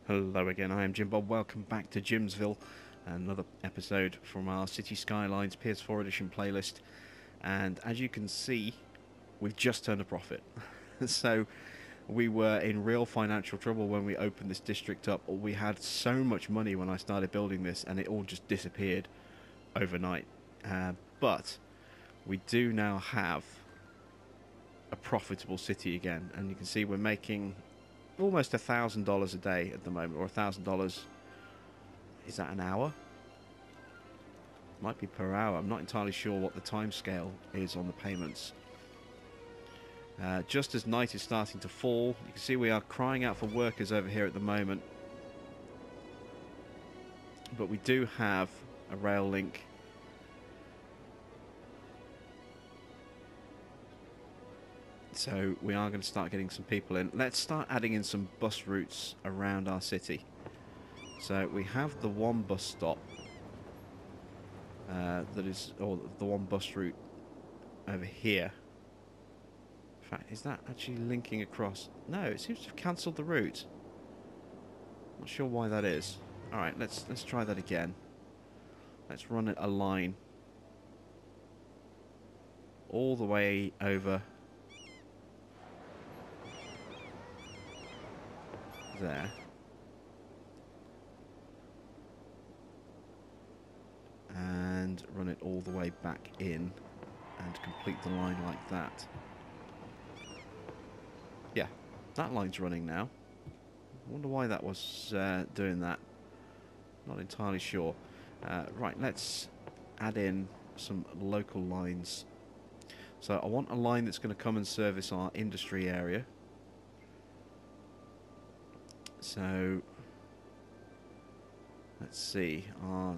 Hello again, I am Jim Bob. Welcome back to Jimsville, another episode from our City Skylines PS4 edition playlist. And as you can see, we've just turned a profit. So we were in real financial trouble when we opened this district up. We had so much money when I started building this, and it all just disappeared overnight. But we do now have a profitable city again, and you can see we're making almost $1,000 a day at the moment, or $1,000. Is that an hour? Might be per hour. I'm not entirely sure what the time scale is on the payments. Just as night is starting to fall, you can see we are crying out for workers over here at the moment. But we do have a rail link. So we are going to start getting some people in. Let's start adding in some bus routes around our city. So we have the one bus stop or the one bus route over here. In fact, is that actually linking across? No, it seems to have cancelled the route. Not sure why that is. All right, let's try that again. Let's run a line all the way over there, and run it all the way back in and complete the line like that. Yeah, that line's running now. I wonder why that was doing that. Not entirely sure. Right, let's add in some local lines. So I want a line that's going to come and service our industry area. So let's see, our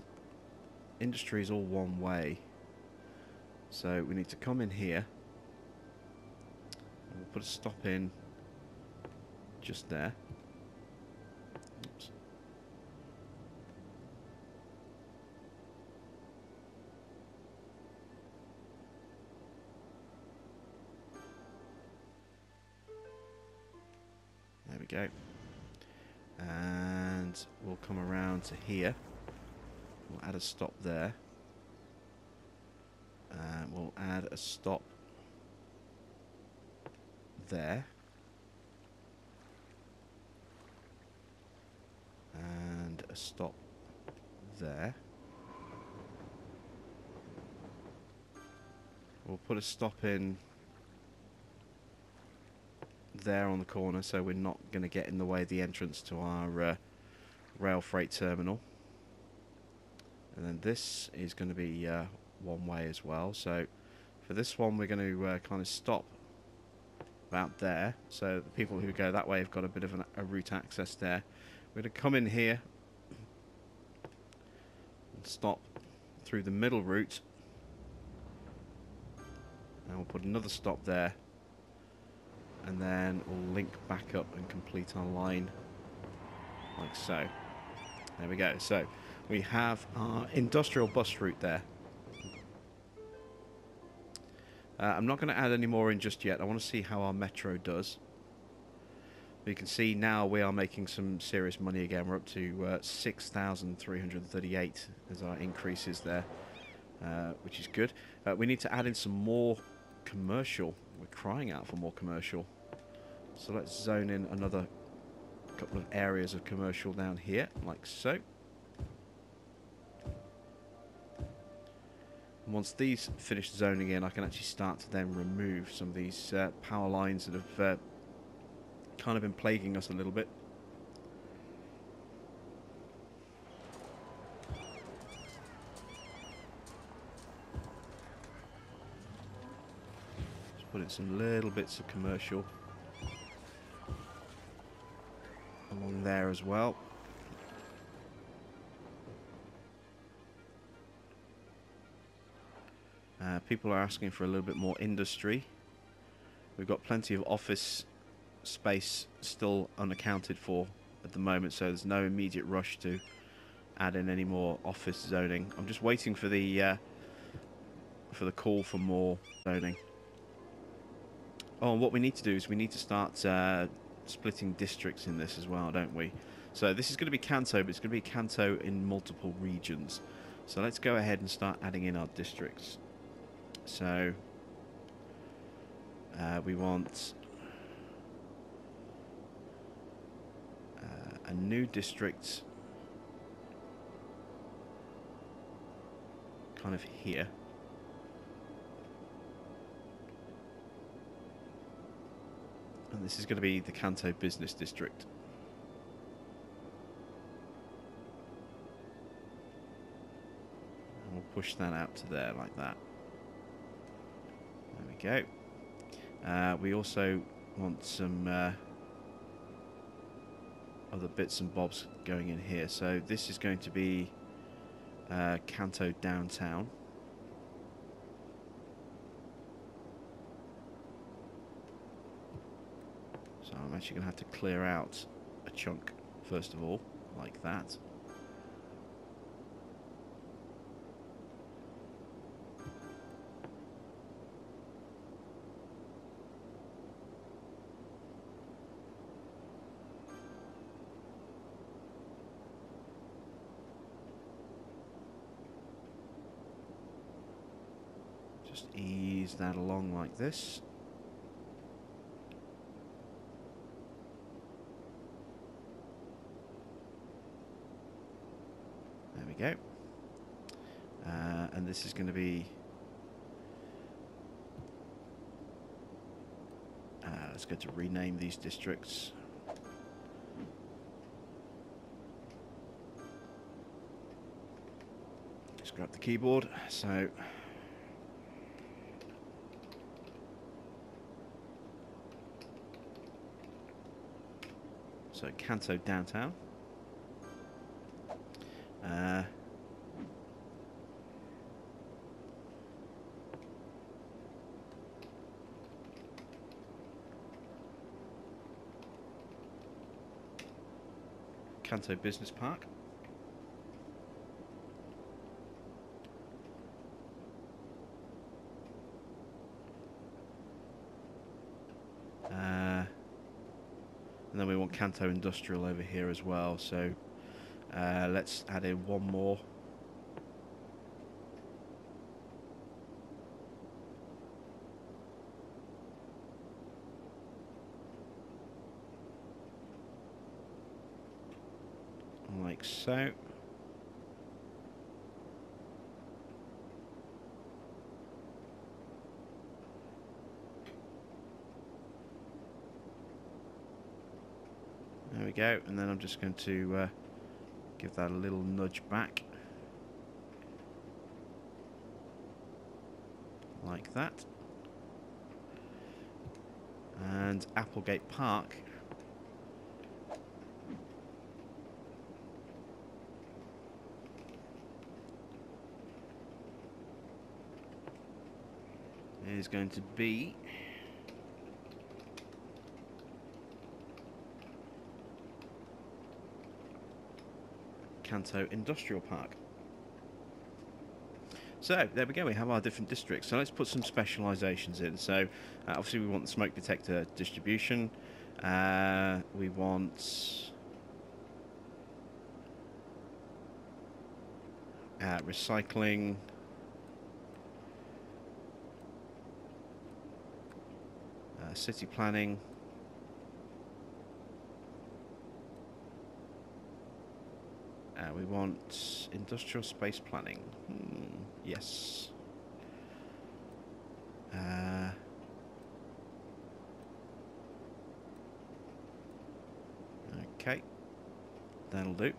industry is all one way, so we need to come in here and we'll put a stop in just there. Oops. There we go. And we'll come around to here. We'll add a stop there. And we'll add a stop there. And a stop there. We'll put a stop in there on the corner, so we're not going to get in the way of the entrance to our rail freight terminal. And then this is going to be one way as well, so for this one we're going to kind of stop about there, so the people who go that way have got a bit of a route access there. We're going to come in here and stop through the middle route, and we'll put another stop there, and then we'll link back up and complete our line like so. There we go. So we have our industrial bus route there. I'm not going to add any more in just yet. I want to see how our metro does. You can see now we are making some serious money again. We're up to 6,338 as our increases there, which is good. We need to add in some more commercial. We're crying out for more commercial. So let's zone in another couple of areas of commercial down here, like so. And once these finish zoning in, I can actually start to then remove some of these power lines that have kind of been plaguing us a little bit. Just put in some little bits of commercial along there as well. People are asking for a little bit more industry. We've got plenty of office space still unaccounted for at the moment, so there's no immediate rush to add in any more office zoning. I'm just waiting for the call for more zoning. Oh, and what we need to do is we need to start splitting districts in this as well, don't we? So this is going to be Kanto, but it's going to be Kanto in multiple regions. So let's go ahead and start adding in our districts. So we want a new district kind of here. And this is going to be the Kanto Business District. And we'll push that out to there like that. There we go. We also want some other bits and bobs going in here. So this is going to be Kanto Downtown. So I'm actually going to have to clear out a chunk first of all, like that. Just ease that along like this. There we go. And this is going to be... let's go to rename these districts. Just grab the keyboard. So Kanto Downtown. Kanto Business Park. And then we want Kanto Industrial over here as well, so let's add in one more. Like so. There we go, and then I'm just going to give that a little nudge back. Like that. And Applegate Park. Is going to be Kanto Industrial Park. So there we go, we have our different districts. So let's put some specializations in. So obviously we want the smoke detector distribution. We want recycling. City planning. We want industrial space planning. Yes. Okay. That'll do.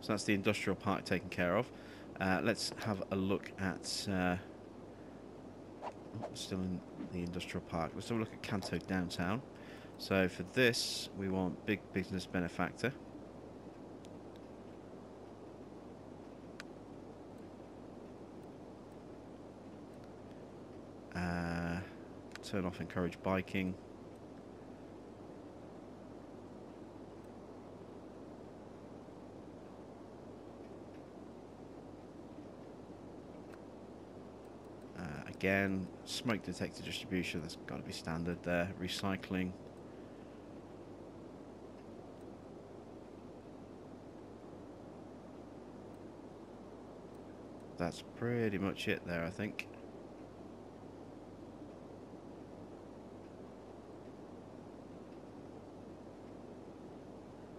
So that's the industrial park taken care of. Let's have a look at... still in the industrial park. Let's have a look at Kanto Downtown. So for this, we want big business benefactor. Turn off encourage biking. Again, smoke detector distribution, that's got to be standard there. Recycling. that's pretty much it there, I think.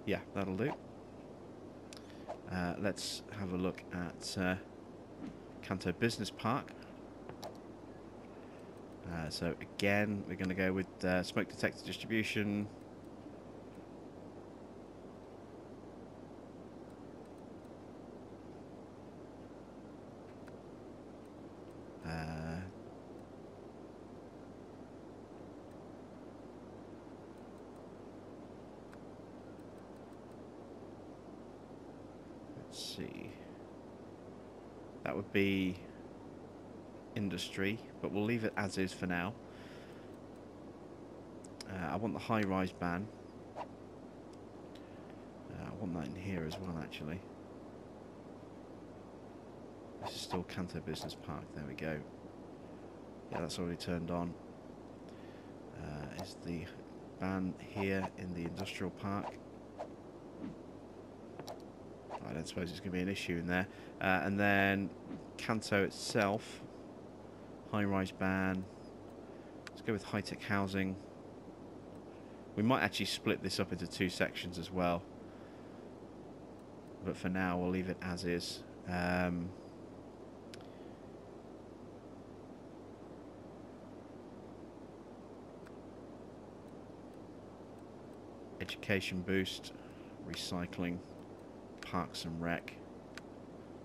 Yeah, that'll do. Let's have a look at Kanto Business Park. So again, we're going to go with smoke detector distribution. Let's see. That would be industry, but we'll leave it as is for now. I want the high-rise ban. I want that in here as well, actually. This is still Kanto Business Park. There we go. Yeah, that's already turned on. Is the ban here in the industrial park? I don't suppose it's going to be an issue in there. And then Kanto itself, high-rise ban. Let's go with high-tech housing. We might actually split this up into 2 sections as well. But for now, we'll leave it as is. Education boost, recycling, parks and rec,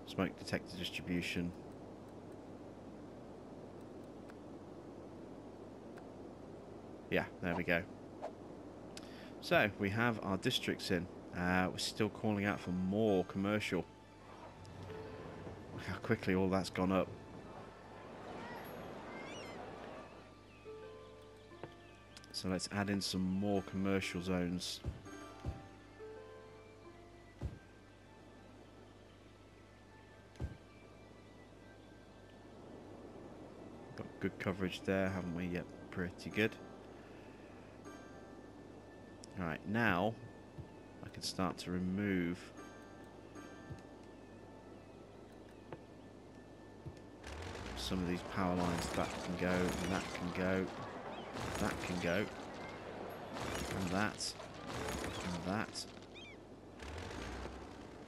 smoke detector distribution. Yeah, there we go. So we have our districts in. We're still calling out for more commercial. Look how quickly all that's gone up. So let's add in some more commercial zones. Got good coverage there, haven't we? Yep, pretty good. Alright, now I can start to remove some of these power lines. That can go, and that can go, that can go, and that, and that.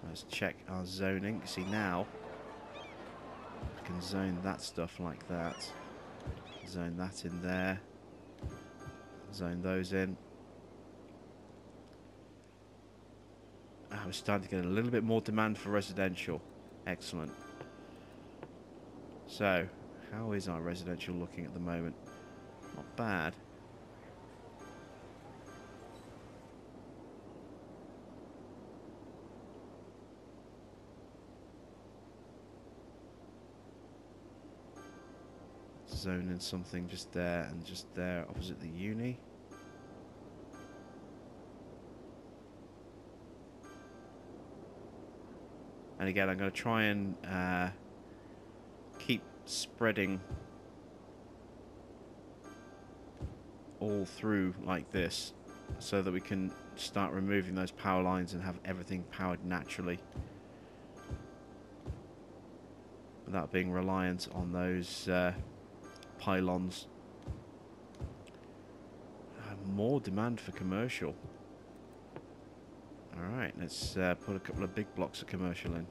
Let's check our zoning. You see now I can zone that stuff like that. Zone that in there. Zone those in. We're starting to get a little bit more demand for residential. Excellent. So, how is our residential looking at the moment? Not bad. Zone in something just there and just there opposite the uni. And again, I'm going to try and keep spreading all through like this so that we can start removing those power lines and have everything powered naturally without being reliant on those pylons. More demand for commercial. Alright, let's put a couple of big blocks of commercial in.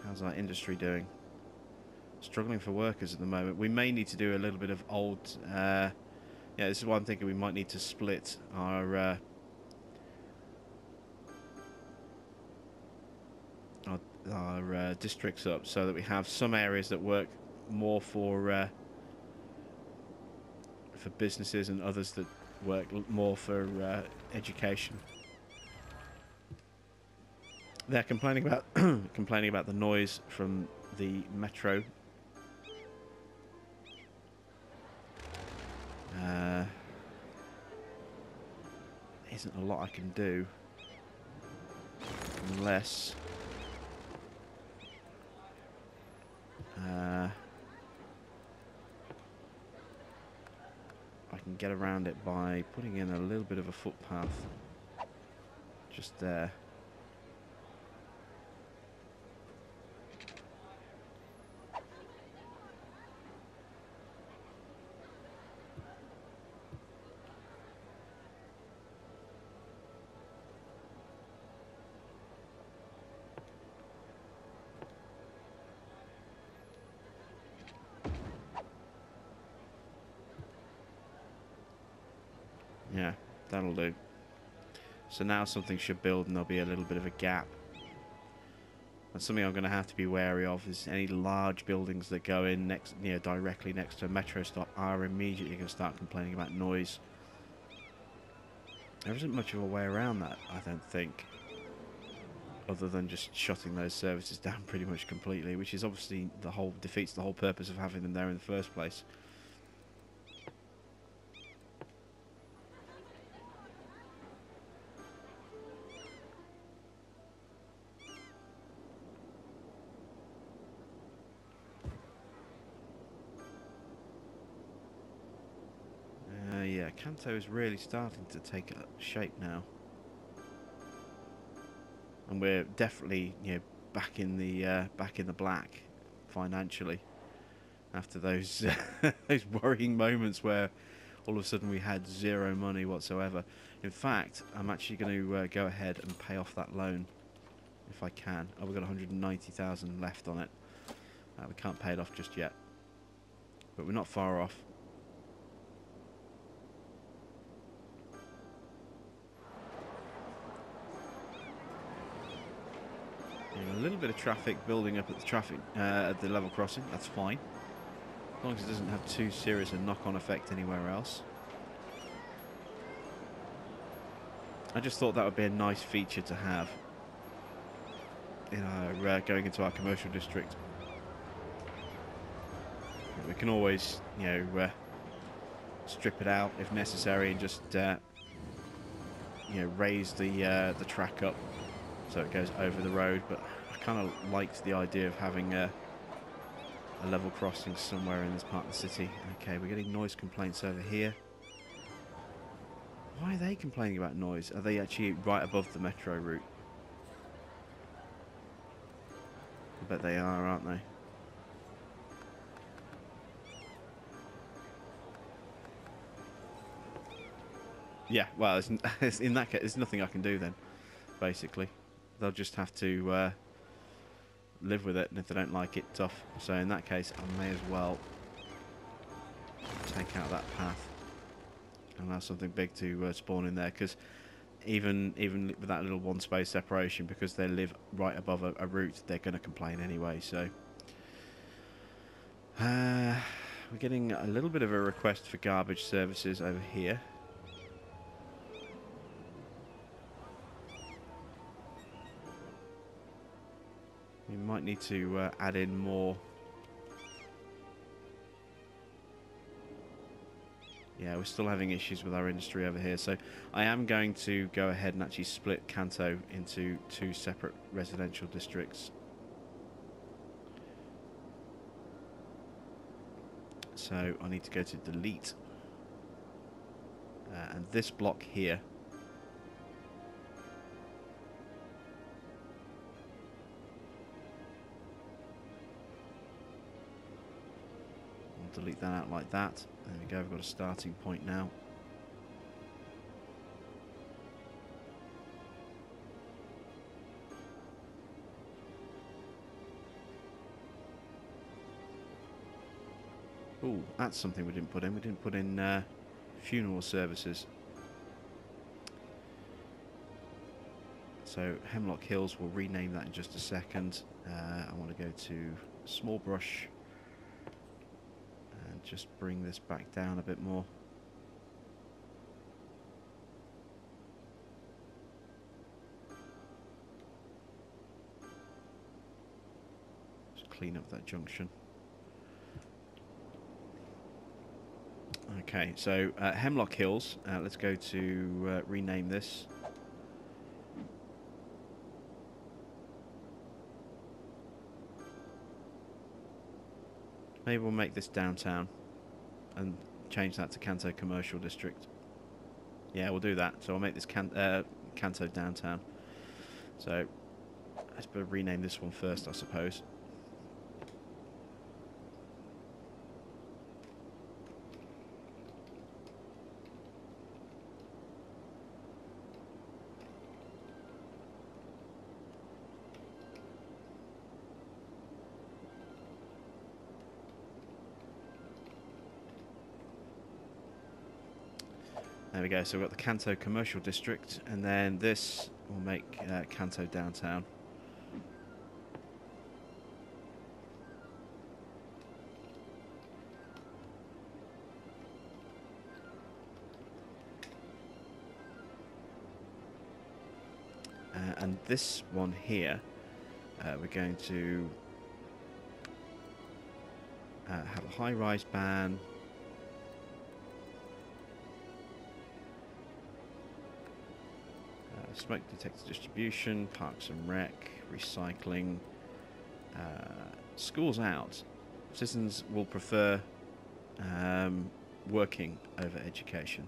How's our industry doing? Struggling for workers at the moment. We may need to do a little bit of old... yeah, this is why I'm thinking we might need to split our districts up so that we have some areas that work more for businesses and others that work more for education. They're complaining about complaining about the noise from the metro. Isn't a lot I can do unless I can get around it by putting in a little bit of a footpath just there. Yeah, that'll do. So now something should build and there'll be a little bit of a gap. And something I'm going to have to be wary of is any large buildings that go in next, directly next to a metro stop are immediately going to start complaining about noise. There isn't much of a way around that, I don't think, other than just shutting those services down pretty much completely, which is obviously defeats the whole purpose of having them there in the first place. Yeah, Kanto is really starting to take shape now, and we're definitely back in the black financially after those those worrying moments where all of a sudden we had zero money whatsoever. In fact, I'm actually going to go ahead and pay off that loan if I can. Oh, we've got 190,000 left on it. We can't pay it off just yet, but we're not far off. A little bit of traffic building up at the level crossing. That's fine, as long as it doesn't have too serious a knock-on effect anywhere else. I just thought that would be a nice feature to have in our going into our commercial district. We can always, strip it out if necessary and just, raise the track up so it goes over the road. But I kind of liked the idea of having a level crossing somewhere in this part of the city. Okay, we're getting noise complaints over here. Why are they complaining about noise? Are they actually right above the metro route? I bet they are, aren't they? Yeah, well, in that case, there's nothing I can do then, basically. They'll just have to live with it, and if they don't like it, tough. So in that case, I may as well take out that path and allow something big to spawn in there, because even with that little one space separation, because they live right above a route, they're going to complain anyway. So we're getting a little bit of a request for garbage services over here. We might need to add in more. Yeah, we're still having issues with our industry over here, so I am going to go ahead and actually split Kanto into 2 separate residential districts. So I need to go to delete, and this block here delete that out like that. There we go, we've got a starting point now. Ooh, that's something we didn't put in. We didn't put in funeral services. So Hemlock Hills, we'll rename that in just a second. I want to go to Small Brush and just bring this back down a bit more. Just clean up that junction. Okay, so Hemlock Hills, let's go to rename this. Maybe we'll make this downtown and change that to Kanto Commercial District. Yeah, we'll do that. So I'll make this Kanto downtown. So let's rename this one first, I suppose. There we go, so we've got the Kanto Commercial District, and then this will make Kanto Downtown. And this one here, we're going to have a high-rise ban. Smoke detector distribution, parks and rec, recycling, schools out. Citizens will prefer working over education.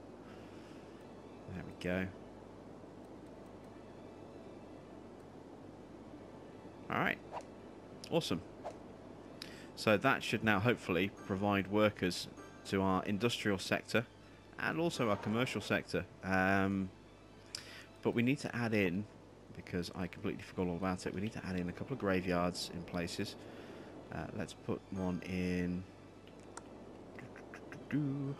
There we go. Alright, awesome. So that should now hopefully provide workers to our industrial sector and also our commercial sector. But we need to add in, because I completely forgot all about it, we need to add in a couple of graveyards in places. Let's put one in... Do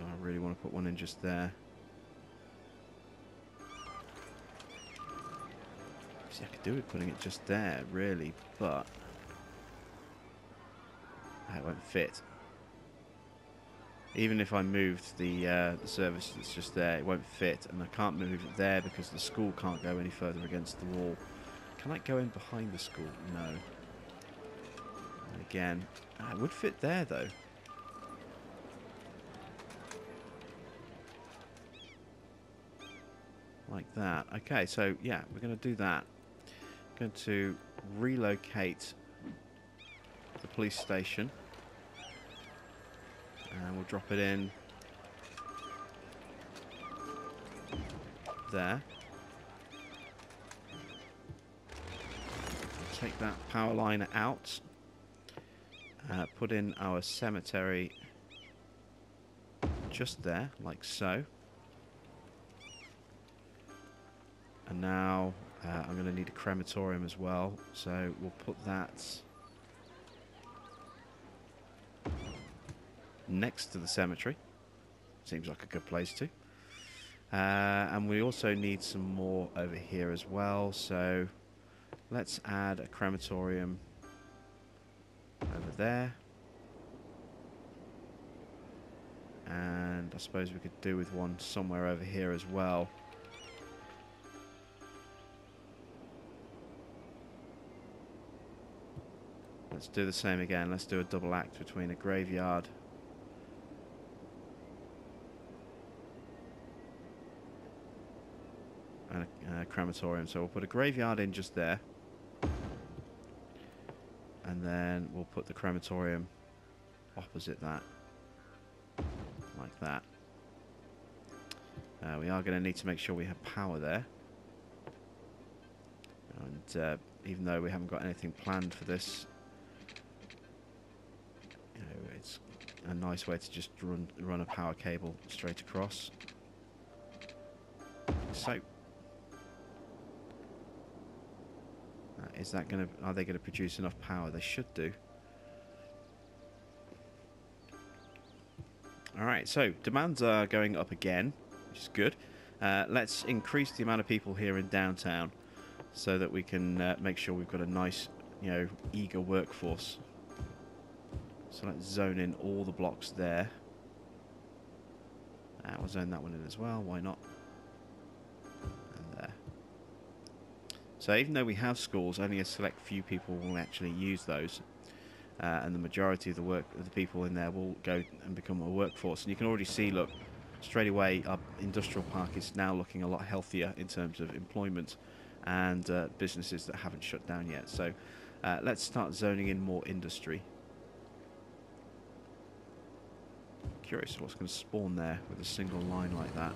I really want to put one in just there? See, I could do with putting it just there, really, but... it won't fit. Even if I moved the service that's just there, it won't fit, and I can't move it there because the school can't go any further against the wall. Can I go in behind the school? No. And again, it would fit there though. Like that. Okay, so yeah, we're going to do that. Going to relocate the police station, and we'll drop it in there. Take that power line out, put in our cemetery just there, like so. And now I'm going to need a crematorium as well, so we'll put that next to the cemetery. Seems like a good place to. And we also need some more over here as well, so let's add a crematorium over there. And I suppose we could do with one somewhere over here as well. Let's do the same again. Let's do a double act between a graveyard and a crematorium. So we'll put a graveyard in just there, and then we'll put the crematorium opposite that, like that. We are going to need to make sure we have power there, and even though we haven't got anything planned for this, you know, it's a nice way to just run a power cable straight across. So is that going to, are they going to produce enough power? They should do. Alright, so demands are going up again, which is good. Let's increase the amount of people here in downtown so that we can make sure we've got a nice, you know, eager workforce. So let's zone in all the blocks there. We'll zone that one in as well, why not? And there. So even though we have schools, only a select few people will actually use those. And the majority of the people in there will go and become a workforce. And you can already see, look, straight away our industrial park is now looking a lot healthier in terms of employment and businesses that haven't shut down yet. So let's start zoning in more industry. Curious what's going to spawn there with a single line like that.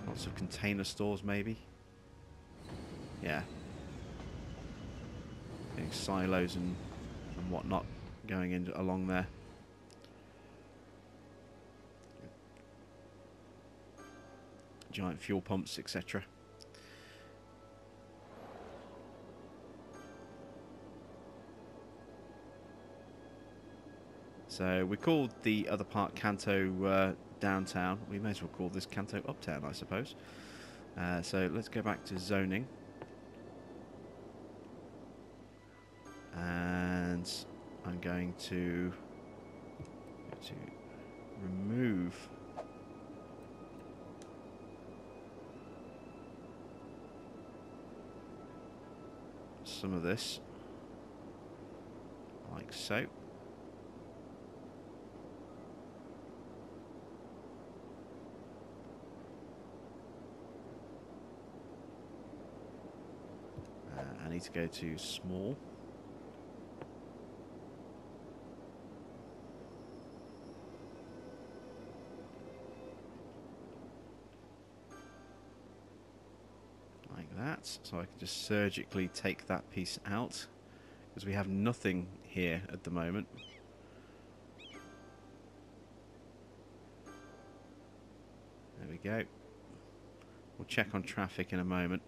Lots of container stores maybe. Yeah. Getting silos and whatnot going in along there. Giant fuel pumps, etc. So we called the other part Kanto downtown. We may as well call this Kanto uptown, I suppose. So let's go back to zoning. And I'm going to remove some of this, like so. I need to go to small. Like that. So I can just surgically take that piece out, because we have nothing here at the moment. There we go. We'll check on traffic in a moment.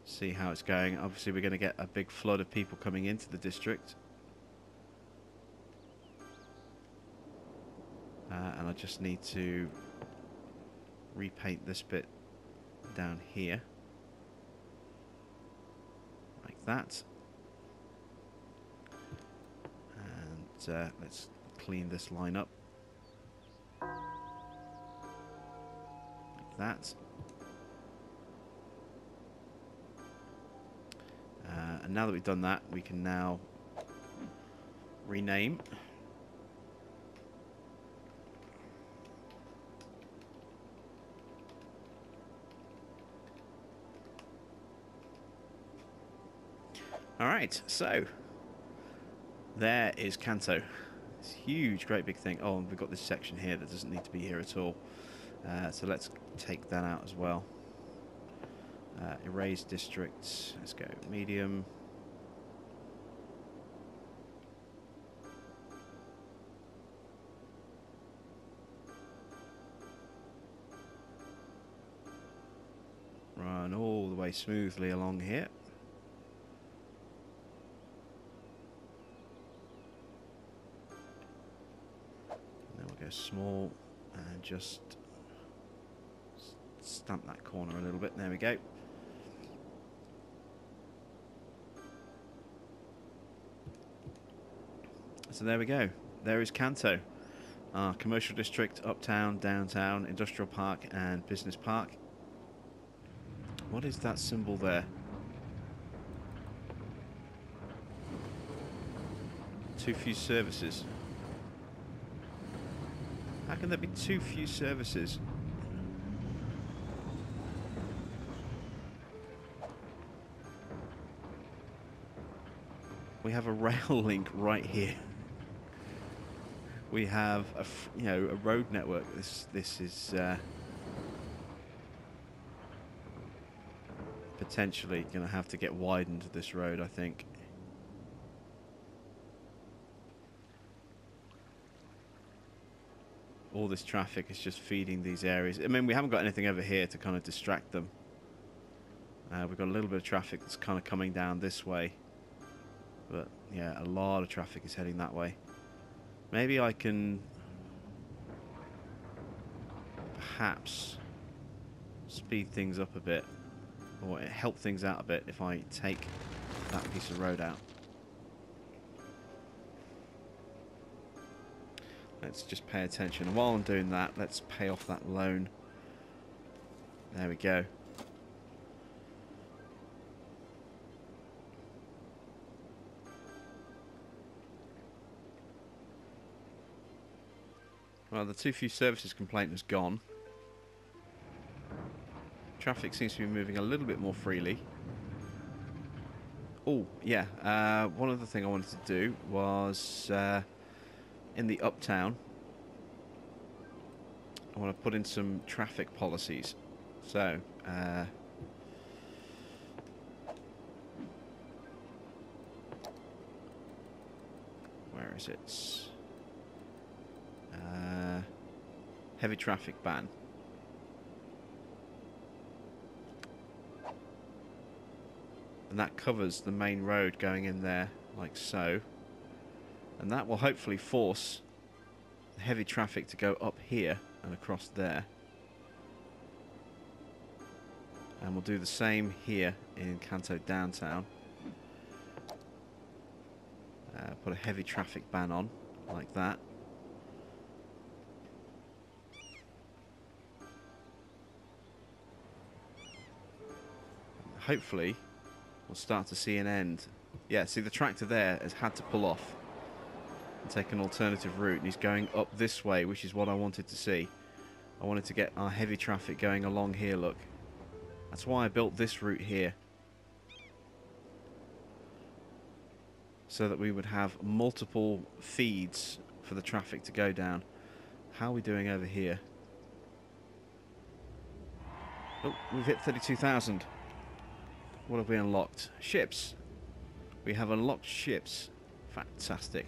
See how it's going. Obviously we're going to get a big flood of people coming into the district. And I just need to repaint this bit down here. Like that. And let's clean this line up. Like that. And now that we've done that, we can now rename. Alright, so there is Kanto. This huge, great big thing. Oh, and we've got this section here that doesn't need to be here at all. So let's take that out as well. Erase districts. Let's go medium. Run all the way smoothly along here. And then we'll go small and just stamp that corner a little bit. There we go. So there we go. There is Kanto. Our commercial district, uptown, downtown, industrial park and business park. What is that symbol there? Too few services. How can there be too few services? We have a rail link right here. We have a road network. This is potentially going to have to get widened, this road, I think. All this traffic is just feeding these areas. I mean, we haven't got anything over here to kind of distract them. We've got a little bit of traffic that's kind of coming down this way. But yeah, a lot of traffic is heading that way. Maybe I can perhaps speed things up a bit, or help things out a bit if I take that piece of road out. Let's just pay attention. And while I'm doing that, let's pay off that loan. There we go. Well, the too few services complaint has gone. Traffic seems to be moving a little bit more freely. Oh, yeah. One other thing I wanted to do was in the uptown, I want to put in some traffic policies. So, where is it? Heavy traffic ban. And that covers the main road going in there, like so. And that will hopefully force the heavy traffic to go up here and across there. And we'll do the same here in Kanto downtown. Put a heavy traffic ban on, like that. Hopefully, we'll start to see an end. Yeah, see the tractor there has had to pull off and take an alternative route, and he's going up this way, which is what I wanted to see. I wanted to get our heavy traffic going along here, look. That's why I built this route here. So that we would have multiple feeds for the traffic to go down. How are we doing over here? Oh, we've hit 32,000. What have we unlocked? Ships. We have unlocked ships. Fantastic.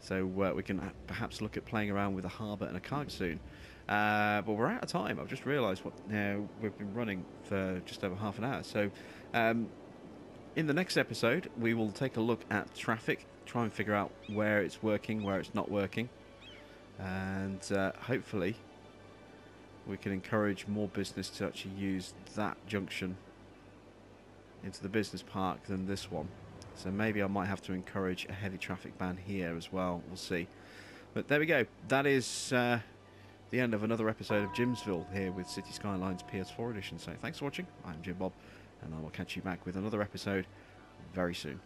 So we can perhaps look at playing around with a harbour and a cargo soon. But we're out of time. I've just realised we've been running for just over half an hour. So in the next episode, we will take a look at traffic, try and figure out where it's working, where it's not working. And hopefully we can encourage more business to actually use that junction into the business park than this one. So maybe I might have to encourage a heavy traffic ban here as well. We'll see. But there we go. That is the end of another episode of Jimsville here with City Skylines PS4 edition. So thanks for watching. I'm Jim Bob, and I will catch you back with another episode very soon.